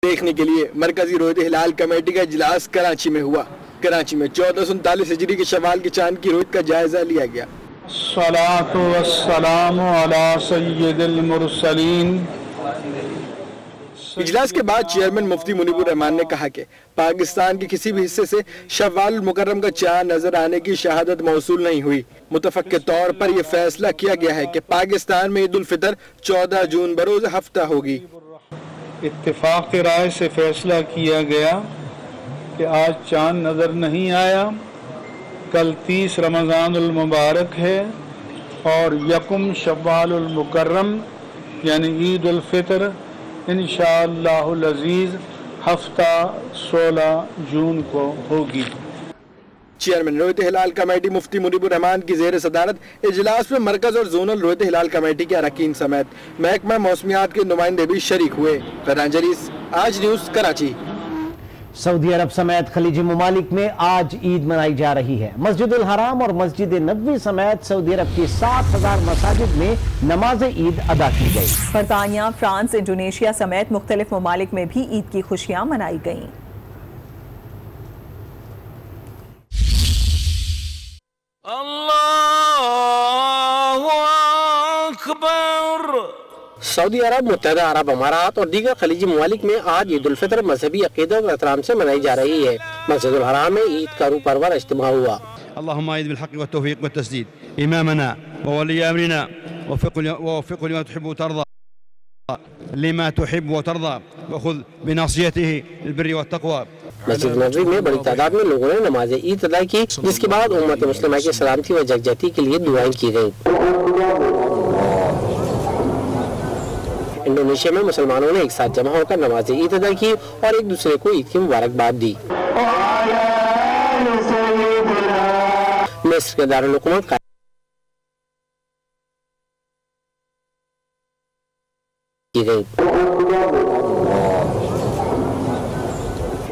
देखने के लिए मरकजी रोयत हिलाल कमेटी का इजलास कराची में हुआ। कराची में 1439 हिजरी के शवाल के चांद की रोयत का जायजा लिया गया। सलातो वस्सलामु अला सय्यिदिल मुरसलीन। इजलास के बाद चेयरमैन मुफ्ती मुनीबुर रहमान ने कहा कि पाकिस्तान के किसी भी हिस्से से शव्वाल मुकर्रम का चांद नजर आने की शहादत मौसूल नहीं हुई। मुतफक के तौर पर यह फैसला किया गया है कि पाकिस्तान में ईद उल फितर 14 जून बरोज हफ्ता होगी। इत्तेफाक के राय से फैसला किया गया कि आज चांद नजर नहीं आया। कल 30 रमज़ानुल मुबारक है और यकुम शव्वालुल मुकर्रम यानी ईद उल फितर इंशाअल्लाहुल अज़ीज़ हफ्ता 16 जून को होगी। चेयरमैन रोयत हिलाल कमेटी मुफ्ती मुनीबुर रहमान की जेर सदारत इजलास में मरकज और जोनल रोयत हिलाल कमेटी के अरकान समेत महकमा मौसमियात के नुमाइंदे भी शरीक हुए। फरहान जरीस, आज न्यूज़, कराची। सऊदी अरब समेत खलीजी ममालिक में आज ईद मनाई जा रही है। मस्जिदुल हराम और मस्जिद नबवी समेत सऊदी अरब की 7000 मसाजिद में नमाज ईद अदा की गई। बरतानिया, फ्रांस, इंडोनेशिया समेत मुख्तलिफ ममालिक में भी ईद की खुशियां मनाई गईं। अल्लाहु अकबर। सऊदी अरब, मुत्तहिदा अरब अमारात और दीगर खलीजी ममालिक में आज ईद उल फितर मजहबी अकीदत और एहतराम से मनाई जा रही है। मस्जिदुल हराम में ईद का रूह परवर इज्तिमा हुआ। अल्लाहुम्मा ईद बिल हक़ व तौफ़ीक़ व तस्दीद इमामना व वली अमरिना वफ़िक़हु लिमा तुहिब्बु व तर्दा लिमा तुहिब्बु व तर्दा व खुज़ बिनासियतिही लिल बिर्रि व तक़वा। मस्जिद नबवी में बड़ी तादाद में लोगों ने नमाज ईद अदा की, जिसके बाद उम्मत मुस्लिमा की सलामती व यकजहती के लिए दुआएं की गयी। इंडोनेशिया में मुसलमानों ने एक साथ जमा होकर नमाज ईद अदा की और एक दूसरे को ईद की मुबारकबाद दी। मिस्र के दारुल हुकूमत की गई।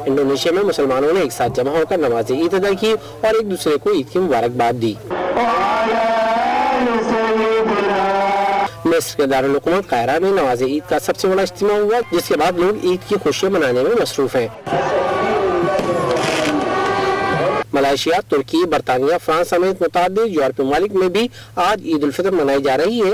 इंडोनेशिया में मुसलमानों ने एक साथ जमा होकर नमाज ईद अदा की और एक दूसरे को ईद की मुबारकबाद दी। मिस्र के दारुल हुकूमत कायरा में नमाज ईद का सबसे बड़ा इज्तिमा हुआ, जिसके बाद लोग ईद की खुशियां मनाने में मसरूफ हैं। मलेशिया, तुर्की, बरतानिया, फ्रांस समेत मुतादिद यूरोपीय ममालिक में भी आज ईद उल फितर मनाई जा रही है।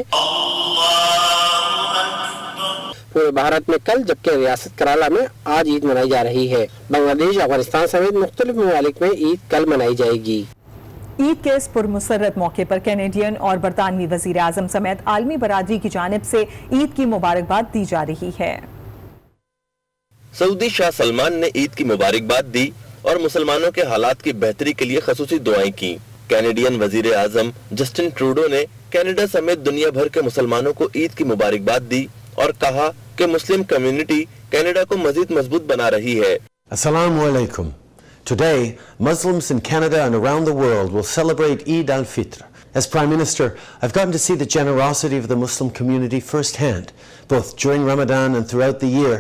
पूरे भारत में कल, जबकि रियासत कराला में आज ईद मनाई जा रही है। बांग्लादेश, अफगानिस्तान समेत मुख्तलिफ ममालिक में ईद कल मनाई जाएगी। ईद के इस पुरमसरत मौके पर कैनेडियन और बरतानवी वजीर आजम समेत आलमी बरादरी की जानिब से ईद की मुबारकबाद दी जा रही है। सऊदी शाह सलमान ने ईद की मुबारकबाद दी और मुसलमानों के हालात की बेहतरी के लिए खसूसी दुआएं की। कैनेडियन वजीर आजम जस्टिन ट्रूडो ने कनाडा समेत दुनिया भर के मुसलमानों को ईद की मुबारकबाद दी और कहा कि मुस्लिम कम्युनिटी कनाडा को मजीद मजबूत बना रही है। Assalamu alaikum. Today, Muslims in Canada and around the world will celebrate Eid al-Fitr. As Prime Minister, I've gotten to see the generosity of the Muslim community firsthand, both during Ramadan and throughout the year,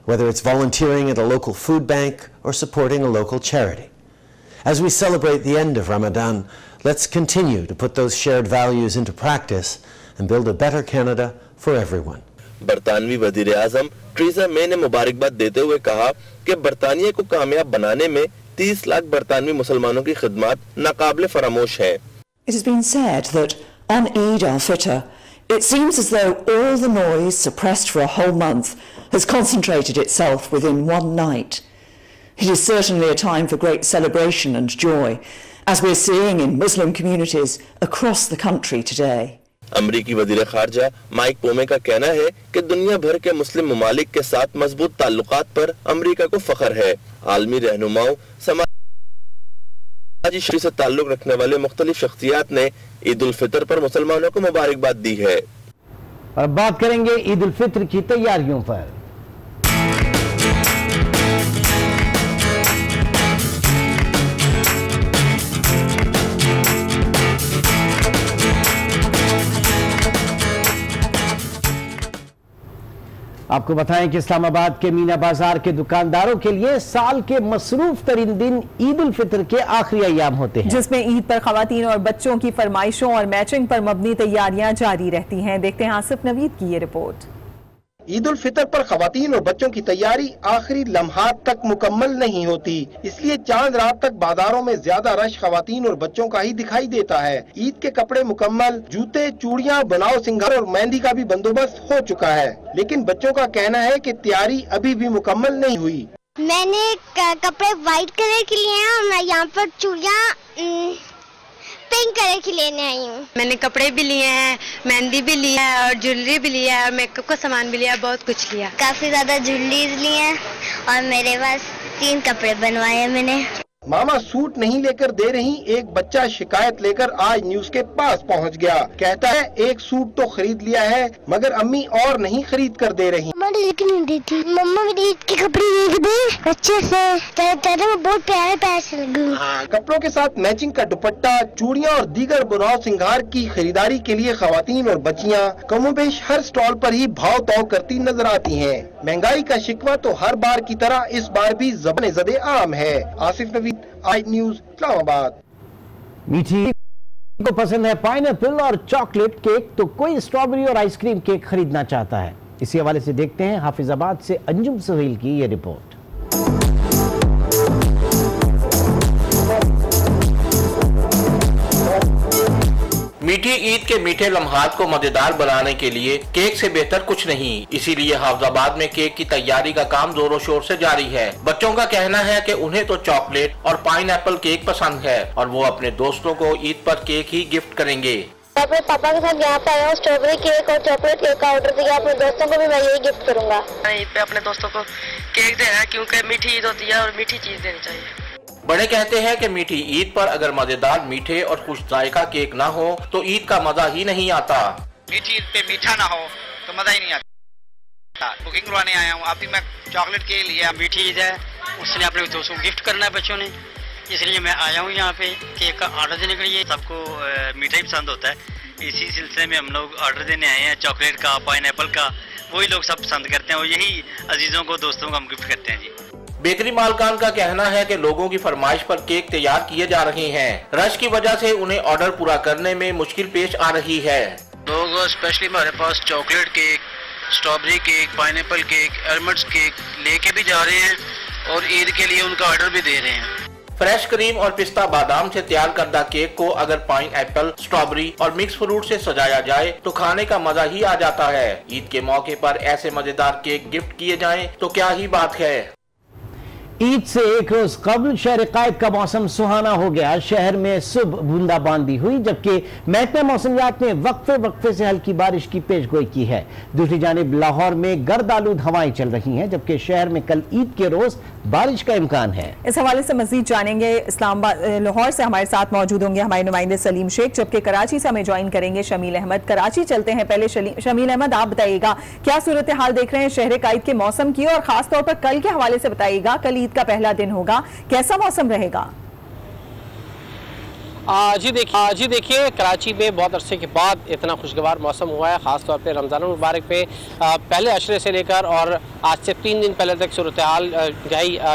whether it's volunteering at a local food bank or supporting a local charity. As we celebrate the end of Ramadan, let's continue to put those shared values into practice and build a better Canada for everyone. बरतानवी वजीर आजम Teresa मे ने मुबारकबाद देते हुए कहा कि बरतानिया को कामयाब बनाने में 30 लाख बरतानवी मुसलमानों की खिदमत नाकाबिले फरामोश है। It has been said that on Eid al-Fitr, it seems as though all the noise suppressed for a whole month has concentrated itself within one night. It is certainly a time for great celebration and joy, as we're seeing in Muslim communities across the country today. अमरीकी वजीर खारजा mic पोमे का कहना है कि दुनिया भर के मुस्लिम ममालिक के साथ मजबूत ताल्लुकात पर अमरीका को फख्र है। आलमी रहनुमाओं, समाजी शरी से ताल्लुक रखने वाले मुख्तलिफ शख्सियात ने ईद उल फितर पर मुसलमानों को मुबारकबाद दी है। और बात करेंगे ईद उल फितर की तैयारियों पर। आपको बताएं कि इस्लामाबाद के मीना बाजार के दुकानदारों के लिए साल के मसरूफ तरीन दिन ईद उल फितर के आखिरी अय्याम होते हैं, जिसमें ईद पर खवातीन और बच्चों की फरमाइशों और मैचिंग पर मबनी तैयारियां जारी रहती हैं। देखते हैं आसिफ नवीद की ये रिपोर्ट। ईद उल फितर पर खवातीन और बच्चों की तैयारी आखिरी लम्हात तक मुकम्मल नहीं होती, इसलिए चांद रात तक बाजारों में ज्यादा रश खवातीन और बच्चों का ही दिखाई देता है। ईद के कपड़े मुकम्मल, जूते, चूड़ियां, बनाव सिंगार और मेहंदी का भी बंदोबस्त हो चुका है, लेकिन बच्चों का कहना है कि तैयारी अभी भी मुकम्मल नहीं हुई। मैंने कपड़े व्हाइट कलर के लिए हैं और मैं यहाँ पर चूड़ियाँ पिंक कलर की लेने आई हूँ। मैंने कपड़े भी लिए हैं, मेहंदी भी ली है और ज्वेलरी भी लिया है और मेकअप का सामान भी लिया, बहुत कुछ लिया। काफी ज्यादा ज्वेलरी ली है और मेरे पास 3 कपड़े बनवाए हैं मैंने। मामा सूट नहीं लेकर दे रही, एक बच्चा शिकायत लेकर आज न्यूज के पास पहुंच गया। कहता है एक सूट तो खरीद लिया है मगर अम्मी और नहीं खरीद कर दे रही। लेकिन नहीं देती मम्मा, मेरी ईद के कपड़े देख दे अच्छे से, तेरे में बहुत प्यारे पैसे लगे। कपड़ों के साथ मैचिंग का दुपट्टा, चूड़ियां और दीगर बुनाव सिंगार की खरीदारी के लिए खवातीन और बच्चियां कमोबेश हर स्टॉल पर ही भाव ताव करती नजर आती हैं। महंगाई का शिकवा तो हर बार की तरह इस बार भी ज़बान ज़दे आम है। Asif Naveed, I news, Islamabad. मीठी को पसंद है पाइनएप्पल और चॉकलेट केक, तो कोई स्ट्रॉबेरी और आइसक्रीम केक खरीदना चाहता है। इसी हवाले से देखते हैं हाफिजाबाद से अंजुम सुहेल की ये रिपोर्ट। मीठी ईद के मीठे लम्हात को मजेदार बनाने के लिए केक से बेहतर कुछ नहीं, इसीलिए हाफिजाबाद में केक की तैयारी का काम जोरों शोर से जारी है। बच्चों का कहना है कि उन्हें तो चॉकलेट और पाइनएप्पल केक पसंद है और वो अपने दोस्तों को ईद पर केक ही गिफ्ट करेंगे। अपने पापा के साथ यहाँ पे आया हूँ, स्ट्रॉबेरी केक और चॉकलेट केक का ऑर्डर दिया। अपने दोस्तों को भी मैं यही गिफ्ट करूँगा। ईद पे अपने दोस्तों को केक देना है क्योंकि मीठी ईद होती है और मीठी चीज देनी चाहिए। बड़े कहते हैं कि मीठी ईद पर अगर मजेदार मीठे और खुश जायका केक ना हो तो ईद का मजा ही नहीं आता। मीठी ईद पे मीठा ना हो तो मजा ही नहीं आता। बुकिंग करवाने आया हूँ, अभी मैं चॉकलेट केक लिया। मीठी ईद है, उसने अपने दोस्तों को गिफ्ट करना है बच्चों ने, इसलिए मैं आया हूँ यहाँ पे केक का ऑर्डर देने के लिए। सबको मीठा ही पसंद होता है, इसी सिलसिले में हम लोग ऑर्डर देने आए हैं चॉकलेट का, पाइनएप्पल का। वही लोग सब पसंद करते हैं और यही अजीजों को, दोस्तों को हम गिफ्ट करते हैं जी। बेकरी मालकान का कहना है कि लोगों की फरमाइश पर केक तैयार किए जा रहे हैं। रश की वजह से उन्हें ऑर्डर पूरा करने में मुश्किल पेश आ रही है। लोग स्पेशली हमारे पास chocolate cake, strawberry cake, pineapple cake, almonds cake लेके भी जा रहे हैं और ईद के लिए उनका ऑर्डर भी दे रहे हैं। फ्रेश क्रीम और पिस्ता बादाम से तैयार करदा केक को अगर पाइनएप्पल, स्ट्रॉबेरी और मिक्स फ्रूट से सजाया जाए तो खाने का मजा ही आ जाता है। ईद के मौके पर ऐसे मजेदार केक गिफ्ट किए जाएं तो क्या ही बात है। ईद से एक रोज कबल शहर कायद का मौसम सुहाना हो गया। शहर में सुबह बूंदाबांदी हुई, जबकि महकमा मौसमियात ने वक्फे वक्फे से हल्की बारिश की पेशगोई की है। दूसरी जानिब लाहौर में गर्द आलूद हवाएं चल रही हैं, जबकि शहर में कल ईद के रोज बारिश का इम्कान है। इस हवाले से मजीद जानेंगे। इस्लामाबाद लाहौर से हमारे साथ मौजूद होंगे हमारे नुमाइंदे सलीम शेख, जबकि कराची से हमें ज्वाइन करेंगे शमील अहमद। कराची चलते हैं पहले। शमील अहमद, आप बताइएगा क्या सूरत हाल देख रहे हैं शहर कायद के मौसम की, और खासतौर पर कल के हवाले से बताइएगा। कल ईद का पहला दिन होगा, कैसा मौसम रहेगा? जी देखिए कराची में बहुत अरसे के बाद इतना खुशगवार मौसम हुआ है, ख़ास तौर पे रमज़ान मुबारक पे पहले अशरे से लेकर और आज से 3 दिन पहले तक सूरत हाल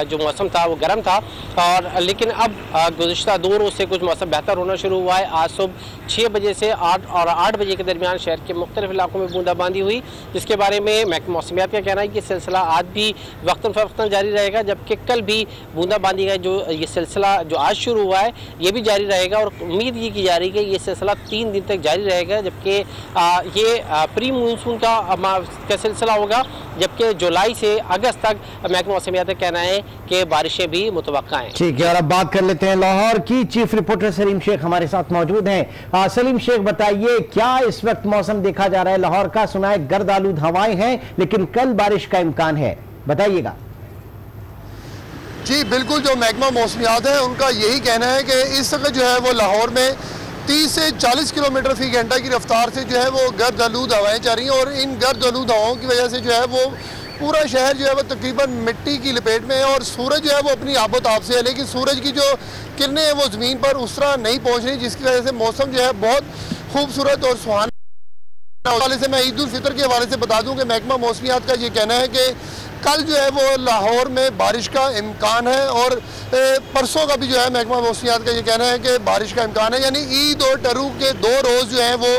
जो मौसम था वो गर्म था, और लेकिन अब गुज़िश्ता 2 रोज़ से कुछ मौसम बेहतर होना शुरू हुआ है। आज सुबह 6 बजे से 8 बजे के दरमियान शहर के मुख्तलिफ इलाकों में बूंदाबांदी हुई, जिसके बारे में महकमा मौसमियात का कहना है कि सिलसिला आज भी वक्तन फ़वक्तन जारी रहेगा, जबकि कल भी बूंदाबांदी का जो ये सिलसिला जो आज शुरू हुआ है ये भी जारी रहेगा। और उम्मीद ये की जा रही है कि ये सिलसिला 3 दिन तक जारी रहेगा, जबकि ये प्री मानसून का सिलसिला होगा, जबकि जुलाई से अगस्त तक महकमा मौसमियात का कहना है कि बारिशें भी मुतवक्का हैं। ठीक है, और अब बात कर लेते हैं लाहौर की। चीफ रिपोर्टर सलीम शेख हमारे साथ मौजूद हैं। सलीम शेख, बताइए क्या इस वक्त मौसम देखा जा रहा है लाहौर का? सुना है गर्द आलूद हवाएं हैं, लेकिन कल बारिश का इम्कान है, बताइएगा। जी बिल्कुल, जो महकमा मौसमियात है उनका यही कहना है कि इस वक्त जो है वो लाहौर में 30 से 40 किलोमीटर फी घंटा की रफ्तार से जो है वो गर्द आलूद हवाएं चल रही हैं, और इन गर्द आलूद हवाओं की वजह से जो है वो पूरा शहर जो है वो तकरीबन मिट्टी की लपेट में है, और सूरज जो है वो अपनी आबोताब से है, लेकिन सूरज की जो किरणें हैं वो ज़मीन पर उस तरह नहीं पहुँच रही, जिसकी वजह से मौसम जो है बहुत खूबसूरत और सुहाना। हवाले से मैं ईद उल फितर के हवाले से बता दूं कि महकमा मौसमियात का ये कहना है कि कल जो है वो लाहौर में बारिश का इम्कान है, और परसों का भी जो है महकमा मौसमियात का ये कहना है कि बारिश का इम्कान है। यानी ईद और टरू के 2 रोज़ जो है वो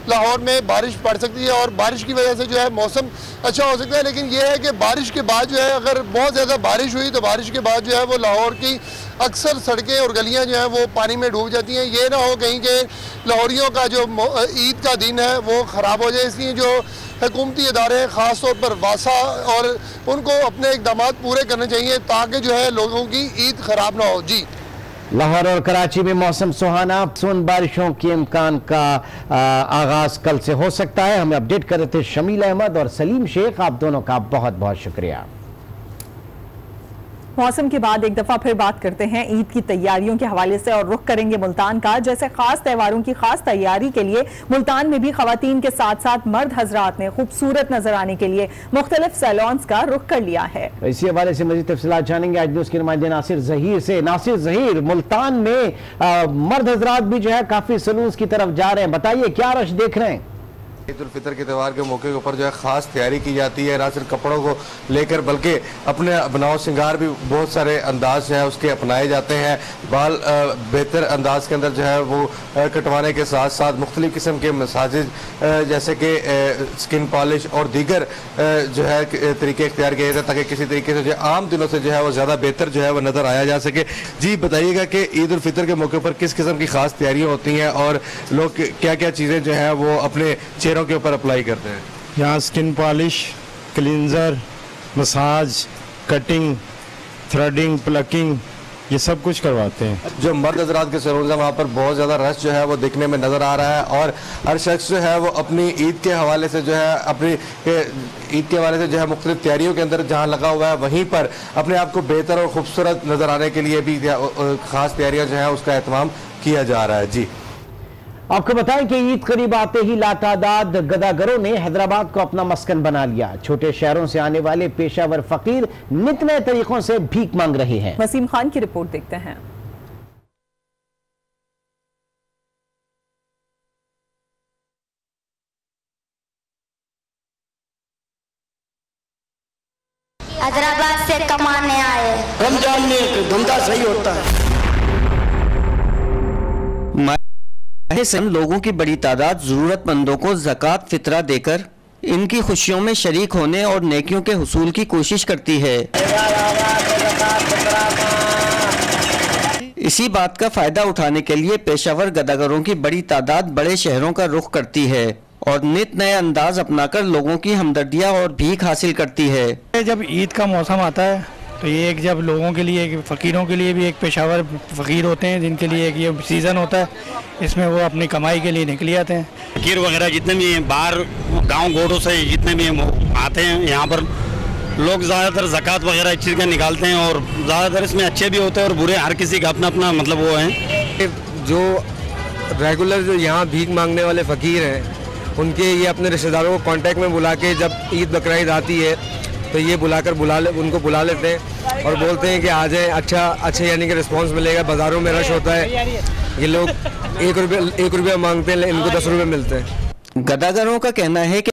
लाहौर में बारिश पड़ सकती है, और बारिश की वजह से जो है मौसम अच्छा हो सकता है। लेकिन ये है कि बारिश के बाद जो है, अगर बहुत ज़्यादा बारिश हुई तो बारिश के बाद जो है वो लाहौर की अक्सर सड़कें और गलियां जो हैं वो पानी में डूब जाती हैं। ये ना हो कहीं के लाहौरियों का जो ईद का दिन है वो ख़राब हो जाए, इसलिए जो हुकूमती इदारे हैं ख़ास तौर पर वासा, और उनको अपने इक़दाम पूरे करने चाहिए ताकि जो है लोगों की ईद ख़राब ना हो। जी, लाहौर और कराची में मौसम सुहाना, सुन बारिशों के इम्कान का आगाज कल से हो सकता है। हमें अपडेट कर रहे थे शमील अहमद और सलीम शेख, आप दोनों का बहुत बहुत शुक्रिया। मौसम के बाद एक दफा फिर बात करते हैं ईद की तैयारियों के हवाले से और रुख करेंगे मुल्तान का। जैसे खास त्योहारों की खास तैयारी के लिए मुल्तान में भी खवातीन के साथ साथ मर्द हजरात ने खूबसूरत नजर आने के लिए मुख्तलिफ सैलून्स का रुख कर लिया है। इसी हवाले से मजीद तफसीलात जानेंगे आज न्यूज़ के नुमाइंदे नासिर जहीर से। नासिर जहीर, मुल्तान में मर्द हजरात भी जो है काफी सैलून्स की तरफ जा रहे हैं, बताइए क्या रश देख रहे हैं? ईद उल फितर के त्यौहार के मौके के ऊपर जो है ख़ास तैयारी की जाती है, ना सिर्फ कपड़ों को लेकर बल्कि अपने बनाव श्रृंगार भी बहुत सारे अंदाज जो है उसके अपनाए जाते हैं। बाल बेहतर अंदाज के अंदर जो है वो कटवाने के साथ साथ मुख्तलिफ किस्म के मसाजेज जैसे कि स्किन पॉलिश और दीगर जो है तरीके इख्तियार किए जाते हैं ताकि किसी तरीके से जो आम दिनों से जो है वो ज़्यादा बेहतर जो है वो नज़र आया जा सके। जी बताइएगा कि ईद उल फितर के मौके पर किस किस्म की ख़ास तैयारियाँ होती हैं और लोग क्या क्या चीज़ें जो है वो अपने के ऊपर अप्लाई करते हैं? यहाँ skin polish, cleanser, massage, cutting, threading, plucking, ये सब कुछ करवाते हैं। जो मर्द हजरात के सैलून है वहाँ पर बहुत ज़्यादा रश जो है वो दिखने में नज़र आ रहा है और हर शख्स जो है वो अपनी ईद के हवाले से जो है अपनी ईद के हवाले से जो है मुख्तलिफ तैयारियों के अंदर जहाँ लगा हुआ है वहीं पर अपने आप को बेहतर और खूबसूरत नज़र आने के लिए भी ख़ास तैयारियाँ जो है उसका एहतमाम किया जा रहा है। जी, आपको बताएं कि ईद करीब आते ही लातादाद गदागरों ने हैदराबाद को अपना मस्कन बना लिया। छोटे शहरों से आने वाले पेशावर फकीर नित नए तरीकों से भीख मांग रहे हैं। वसीम खान की रिपोर्ट देखते हैं। हैदराबाद से कमाने आए। रमजान में धंधा सही होता है। लोगों की बड़ी तादाद जरूरतमंदों को ज़कात फितरा देकर इनकी खुशियों में शरीक होने और नेकियों के हुसूल की कोशिश करती है। इसी बात का फायदा उठाने के लिए पेशावर गदागरों की बड़ी तादाद बड़े शहरों का रुख करती है और नित नए अंदाज अपनाकर लोगों की हमदर्दियां और भीख हासिल करती है। जब ईद का मौसम आता है तो ये एक जब लोगों के लिए, एक फ़कीरों के लिए भी एक पेशावर फ़कीर होते हैं जिनके लिए एक ये सीज़न होता है, इसमें वो अपनी कमाई के लिए निकल आते हैं। फ़कीर वगैरह जितने भी बाहर गांव गोड़ों से जितने भी आते हैं यहाँ पर लोग ज़्यादातर ज़कात वगैरह इस चीज़ का निकालते हैं और ज़्यादातर इसमें अच्छे भी होते हैं और बुरे, हर किसी का अपना अपना मतलब वो है। जो रेगुलर जो यहाँ भीख मांगने वाले फ़कीर हैं उनके ये अपने रिश्तेदारों को कांटेक्ट में बुला के जब ईद बकरीद आती है तो ये उनको बुला लेते हैं और बोलते हैं कि आ जाएं। अच्छे यानी कि रिस्पांस मिलेगा। बाज़ारों में रश होता है, ये लोग 1 रुपया मांगते हैं, इनको 10 रुपये मिलते हैं। गदागरों का कहना है कि